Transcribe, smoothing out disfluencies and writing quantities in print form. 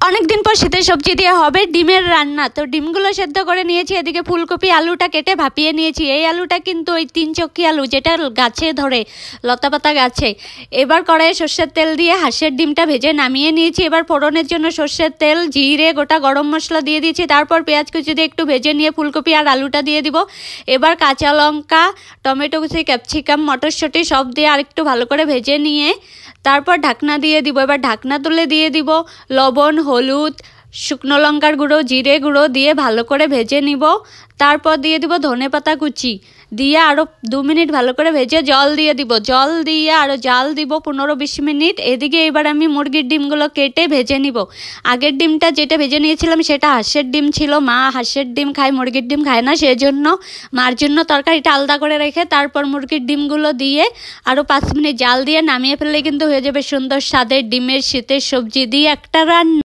অনেকদিন পর শীতের সবজি দিয়ে হবে ডিমের রান্না। তো ডিমগুলো সেদ্ধ করে নিয়েছি, এদিকে ফুলকপি আলুটা কেটে ভাপিয়ে নিয়েছি। এই আলুটা কিন্তু ওই 3 চক্কি আলু, যেটা গাছে ধরে লতাপাতা গাছে। এবার কড়াইয়ে সর্ষের তেল দিয়ে হাঁসের ডিমটা ভেজে নামিয়ে নিয়েছি। এবার ফোড়নের জন্য সর্ষের তেল, জিরে, গোটা গরম মশলা দিয়ে দিয়েছি। তারপর পেঁয়াজ কুচি দিয়ে একটু ভেজে নিয়ে ফুলকপি আর আলুটা দিয়ে দিব। এবার কাঁচা লঙ্কা, টমেটো কুচি, ক্যাপসিকাম, মটরশুঁটি সব দিয়ে আর একটু ভালো করে ভেজে নিয়ে তারপর ঢাকনা দিয়ে দিব। এবার ঢাকনা তুলে দিয়ে দিব লবণ, হলুদ, শুকনো লঙ্কার গুঁড়ো, জিরে গুঁড়ো দিয়ে ভালো করে ভেজে নিব। তারপর দিয়ে দিব ধনেপাতা কুচি, দিয়ে আরও 2 মিনিট ভালো করে ভেজে জল দিয়ে দিব। জল দিয়ে আরও জাল দিব 15-20 মিনিট। এদিকে এবার আমি মুরগির ডিমগুলো কেটে ভেজে নিব। আগের ডিমটা যেটা ভেজে নিয়েছিলাম সেটা হাঁসের ডিম ছিল। মা হাঁসের ডিম খায়, মুরগির ডিম খায় না, সেজন্য মার জন্য তরকারিটা আলাদা করে রেখে তারপর মুরগির ডিমগুলো দিয়ে আরও 5 মিনিট জাল দিয়ে নামিয়ে ফেললে কিন্তু হয়ে যাবে সুন্দর স্বাদের ডিমের শীতের সবজি দিয়ে একটা রান্না।